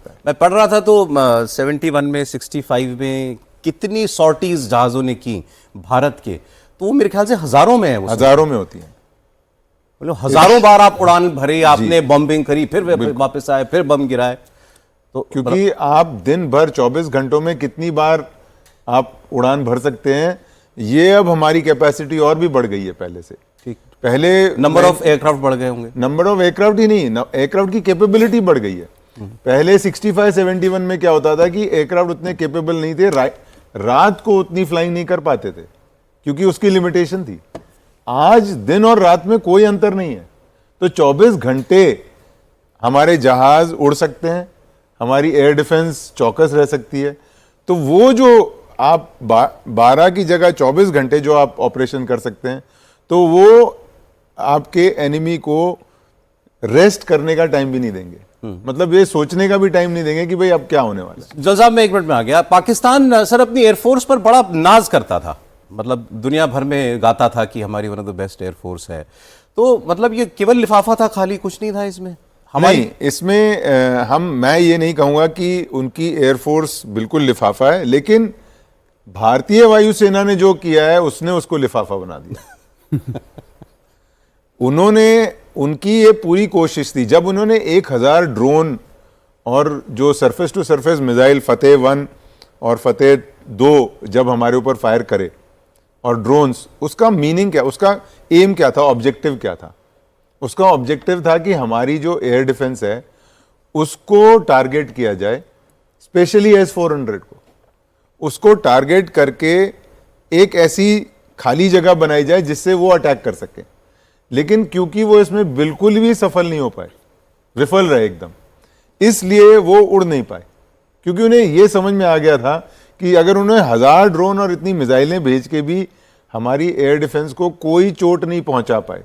सकता है। मैं पढ़ रहा था तो 71 में 65 में कितनी सॉर्टीज जहाजों ने की भारत के, तो वो मेरे ख्याल से हजारों में है, वो हजारों में होती है, मतलब हजारों बार आप उड़ान भरी, आपने बम्बिंग करी, फिर वापस आए, फिर बम गिराए। तो क्योंकि आप दिन भर 24 घंटों में कितनी बार आप उड़ान भर सकते हैं, ये अब हमारी कैपेसिटी और भी बढ़ गई है पहले से। ठीक, पहले नंबर ऑफ एयरक्राफ्ट बढ़ गए होंगे, नंबर ऑफ एयरक्राफ्ट ही नहीं, एयरक्राफ्ट की कैपेबिलिटी बढ़ गई है। पहले 65-71 में क्या होता था कि एयरक्राफ्ट उतने कैपेबल नहीं थे, रात को उतनी फ्लाइंग नहीं कर पाते थे क्योंकि उसकी लिमिटेशन थी। आज दिन और रात में कोई अंतर नहीं है, तो 24 घंटे हमारे जहाज उड़ सकते हैं, हमारी एयर डिफेंस चौकस रह सकती है। तो वो जो आप 12 की जगह 24 घंटे जो आप ऑपरेशन कर सकते हैं, तो वो आपके एनिमी को रेस्ट करने का टाइम भी नहीं देंगे, मतलब ये सोचने का भी टाइम नहीं देंगे कि भाई अब क्या होने वाला है। जल साहब मैं 1 मिनट में आ गया। पाकिस्तान सर अपनी एयरफोर्स पर बड़ा नाज करता था, मतलब दुनिया भर में गाता था कि हमारी one of the best air force है, तो मतलब ये केवल लिफाफा था, खाली कुछ नहीं था इसमें हमारी? नहीं, इसमें मैं ये नहीं कहूंगा कि उनकी एयरफोर्स बिल्कुल लिफाफा है, लेकिन भारतीय वायुसेना ने जो किया है उसने उसको लिफाफा बना दिया। उन्होंने, उनकी ये पूरी कोशिश थी, जब उन्होंने 1000 ड्रोन और जो सरफेस टू सरफेस मिसाइल फतेह 1 और फतेह 2 जब हमारे ऊपर फायर करे, और ड्रोन्स, उसका मीनिंग क्या, उसका एम क्या था, ऑब्जेक्टिव क्या था? उसका ऑब्जेक्टिव था कि हमारी जो एयर डिफेंस है उसको टारगेट किया जाए, स्पेशली S-400 को, उसको टारगेट करके एक ऐसी खाली जगह बनाई जाए जिससे वो अटैक कर सके। लेकिन क्योंकि वो इसमें बिल्कुल भी सफल नहीं हो पाए, विफल रहे एकदम, इसलिए वो उड़ नहीं पाए, क्योंकि उन्हें ये समझ में आ गया था कि अगर उन्हें 1000 ड्रोन और इतनी मिसाइलें भेज के भी हमारी एयर डिफेंस को कोई चोट नहीं पहुंचा पाए,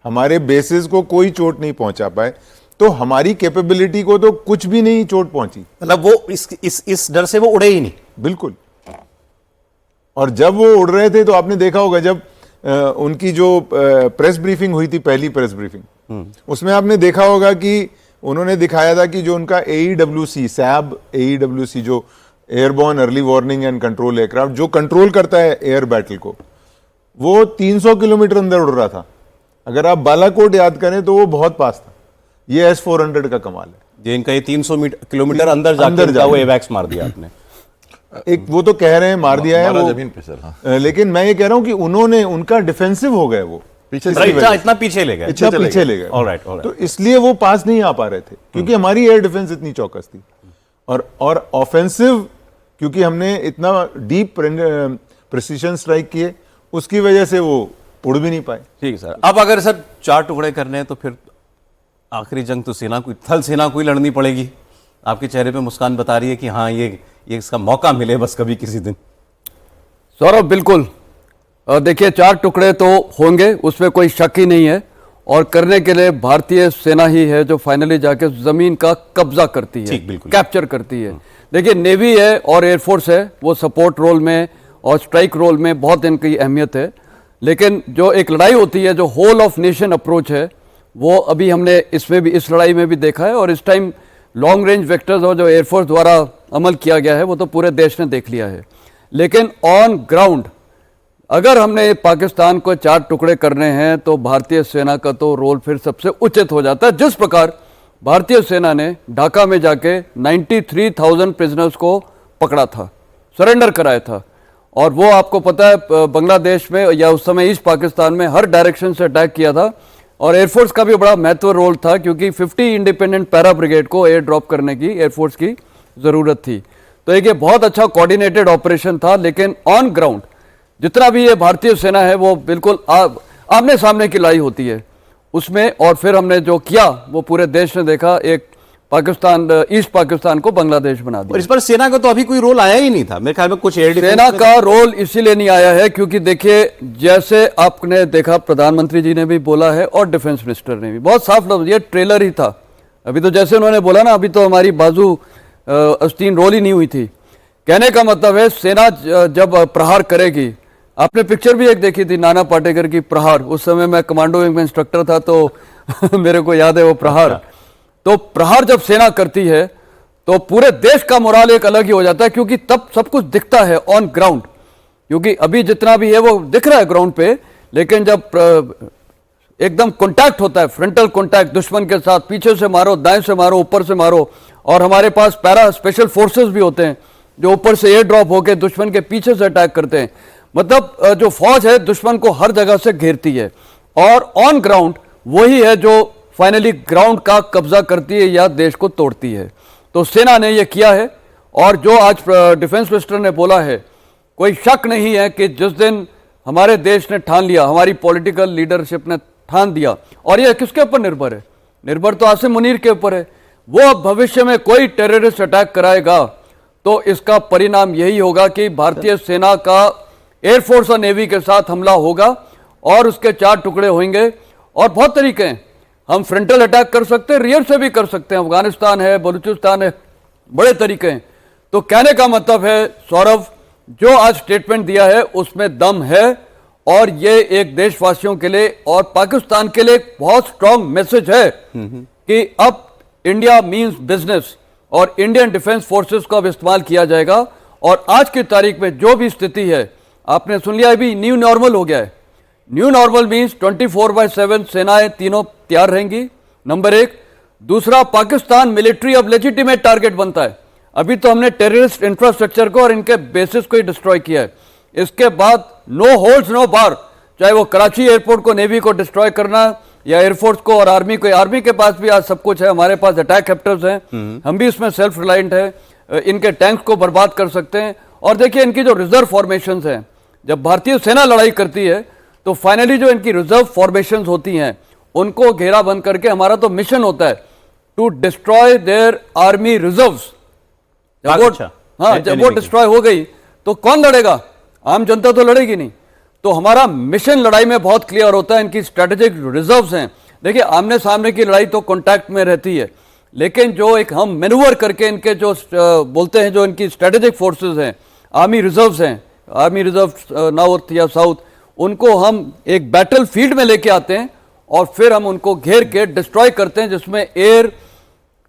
हमारे बेसिस को कोई चोट नहीं पहुंचा पाए, तो हमारी कैपेबिलिटी को तो कुछ भी नहीं चोट पहुंची। मतलब वो इस डर से वो उड़े ही नहीं, बिल्कुल। और जब वो उड़ रहे थे तो आपने देखा होगा, जब उनकी जो प्रेस ब्रीफिंग हुई थी, पहली प्रेस ब्रीफिंग, उसमें आपने देखा होगा कि उन्होंने दिखाया था कि जो उनका AEWC, सैब AEWC, जो airborne early warning and control aircraft, जो कंट्रोल करता है एयर बैटल को, वो 300 किलोमीटर अंदर उड़ रहा था। अगर आप बालाकोट याद करें तो वो बहुत पास था। ये S-400 का कमाल है, ये इनका ये 300 किलोमीटर अंदर जाकर वो एवैक्स मार दिया आपने। एक वो तो कह रहे हैं मार दिया है वो जमीन पे सर। हाँ। लेकिन मैं ये कह रहा हूं कि उन्होंने, उनका डिफेंसिव हो गए, वो पीछे इतना पीछे ले गए, इतना पीछे ले गए, ऑलराइट। तो इसलिए वो पास नहीं आ पा रहे थे, क्योंकि हमारी एयर डिफेंस इतनी चौकस थी। और ऑफेंसिव, क्योंकि हमने इतना डीप प्रिसीजन स्ट्राइक किए, उसकी वजह से वो उड़ भी नहीं पाए। ठीक है सर। अब अगर सर 4 टुकड़े करने हैं तो फिर आखिरी जंग तो सेना को, थल सेना को ही लड़नी पड़ेगी। आपके चेहरे पे मुस्कान बता रही है कि हाँ ये इसका मौका मिले बस कभी किसी दिन। सौरभ, बिल्कुल देखिए 4 टुकड़े तो होंगे, उसमें कोई शक ही नहीं है, और करने के लिए भारतीय सेना ही है जो फाइनली जाके जमीन का कब्जा करती है, कैप्चर करती है। देखिए नेवी है और एयरफोर्स है, वो सपोर्ट रोल में और स्ट्राइक रोल में बहुत इनकी अहमियत है, लेकिन जो एक लड़ाई होती है, जो होल ऑफ नेशन अप्रोच है, वो अभी हमने इसमें भी, इस लड़ाई में भी देखा है। और इस टाइम लॉन्ग रेंज वेक्टर्स और जो एयरफोर्स द्वारा अमल किया गया है वो तो पूरे देश ने देख लिया है। लेकिन ऑन ग्राउंड अगर हमने पाकिस्तान को 4 टुकड़े करने हैं तो भारतीय सेना का तो रोल फिर सबसे उचित हो जाता है। जिस प्रकार भारतीय सेना ने ढाका में जाके 93,000 प्रिजनर्स को पकड़ा था, सरेंडर कराया था, और वो आपको पता है बांग्लादेश में या उस समय ईस्ट पाकिस्तान में हर डायरेक्शन से अटैक किया था। और एयरफोर्स का भी बड़ा महत्व रोल था, क्योंकि 50 इंडिपेंडेंट पैरा ब्रिगेड को एयर ड्रॉप करने की एयरफोर्स की ज़रूरत थी। तो एक ये बहुत अच्छा कोऑर्डिनेटेड ऑपरेशन था। लेकिन ऑन ग्राउंड जितना भी ये भारतीय सेना है वो बिल्कुल आमने सामने की लड़ाई होती है उसमें, और फिर हमने जो किया वो पूरे देश ने देखा, एक पाकिस्तान, ईस्ट पाकिस्तान को बांग्लादेश बना दिया। और इस पर सेना का तो अभी कोई रोल आया ही नहीं था मेरे ख्याल में, कुछ एयर डिफेंस सेना का रोल इसीलिए नहीं आया है क्योंकि देखिए, जैसे आपने देखा प्रधानमंत्री जी ने भी बोला है और डिफेंस मिनिस्टर ने भी बहुत साफ लफ्ज, ये ट्रेलर ही था। अभी तो जैसे उन्होंने बोला ना, अभी तो हमारी बाजू अस्तीन रोल ही नहीं हुई थी। कहने का मतलब है सेना जब प्रहार करेगी, आपने पिक्चर भी एक देखी थी नाना पाटेकर की, प्रहार, उस समय मैं कमांडो विंग में इंस्ट्रक्टर था तो मेरे को याद है वो प्रहार। तो प्रहार जब सेना करती है तो पूरे देश का मोराल एक अलग ही हो जाता है, क्योंकि तब सब कुछ दिखता है ऑन ग्राउंड। क्योंकि अभी जितना भी है वो दिख रहा है ग्राउंड पे, लेकिन जब एकदम कांटेक्ट होता है, फ्रंटल कांटेक्ट दुश्मन के साथ, पीछे से मारो, दाएं से मारो, ऊपर से मारो, और हमारे पास पैरा स्पेशल फोर्सेस भी होते हैं जो ऊपर से एयर ड्रॉप होकर दुश्मन के पीछे से अटैक करते हैं। मतलब जो फौज है दुश्मन को हर जगह से घेरती है, और ऑन ग्राउंड वही है जो फाइनली ग्राउंड का कब्जा करती है या देश को तोड़ती है। तो सेना ने यह किया है, और जो आज डिफेंस मिनिस्टर ने बोला है, कोई शक नहीं है कि जिस दिन हमारे देश ने ठान लिया, हमारी पॉलिटिकल लीडरशिप ने ठान दिया, और यह किसके ऊपर निर्भर है? निर्भर तो आसिम मुनीर के ऊपर है। वो अब भविष्य में कोई टेररिस्ट अटैक कराएगा तो इसका परिणाम यही होगा कि भारतीय सेना का एयरफोर्स और नेवी के साथ हमला होगा, और उसके 4 टुकड़े होंगे। और बहुत तरीके हैं, हम फ्रंटल अटैक कर सकते हैं, रियर से भी कर सकते हैं, अफगानिस्तान है, बलूचिस्तान है, बड़े तरीके हैं। तो कहने का मतलब है सौरभ, जो आज स्टेटमेंट दिया है उसमें दम है, और ये एक देशवासियों के लिए और पाकिस्तान के लिए एक बहुत स्ट्रांग मैसेज है कि अब इंडिया मींस बिजनेस, और इंडियन डिफेंस फोर्सेस को अब इस्तेमाल किया जाएगा। और आज की तारीख में जो भी स्थिति है, आपने सुन लिया, अभी न्यू नॉर्मल हो गया है। न्यू नॉर्मल मींस 24/7 सेनाएं तीनों तैयार रहेंगी, नंबर 1। दूसरा, पाकिस्तान मिलिट्री अब लेजिटिमेट टारगेट बनता है। अभी तो हमने टेररिस्ट इंफ्रास्ट्रक्चर को और इनके बेसिस को ही डिस्ट्रॉय किया है। इसके बाद नो होल्ड्स नो बार, चाहे वो कराची एयरपोर्ट को, नेवी को डिस्ट्रॉय करना, या एयरफोर्स को और आर्मी को। आर्मी के पास भी आज सब कुछ है, हमारे पास अटैक हेप्टर्स हैं, हम भी इसमें सेल्फ रिलायंट है, इनके टैंक्स को बर्बाद कर सकते हैं। और देखिए इनकी जो रिजर्व फॉर्मेशंस हैं, जब भारतीय सेना लड़ाई करती है तो फाइनली जो इनकी रिजर्व फॉर्मेशंस होती हैं उनको घेरा बंद करके, हमारा तो मिशन होता है to destroy their army reserves. जब वो डिस्ट्रॉय हो गई तो कौन लड़ेगा? आम जनता तो लड़ेगी नहीं। तो हमारा मिशन लड़ाई में बहुत क्लियर होता है, इनकी स्ट्रेटेजिक रिजर्व्स हैं। देखिए आमने सामने की लड़ाई तो कांटेक्ट में रहती है, लेकिन जो एक हम मैन्यूवर करके इनके जो बोलते हैं, जो इनकी स्ट्रेटेजिक फोर्सेस हैं, आर्मी रिजर्व्स हैं, आर्मी रिजर्व नॉर्थ या साउथ, उनको हम एक बैटल फील्ड में लेके आते हैं और फिर हम उनको घेर के डिस्ट्रॉय करते हैं, जिसमें एयर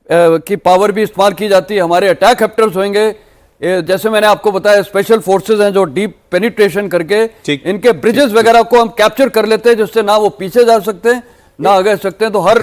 की पावर भी इस्तेमाल की जाती है। हमारे अटैक हेप्टर्स होंगे, जैसे मैंने आपको बताया स्पेशल फोर्सेस हैं जो डीप पेनिट्रेशन करके इनके ब्रिजेस वगैरह को हम कैप्चर कर लेते हैं, जिससे ना वो पीछे जा सकते हैं ना आगे सकते हैं। तो हर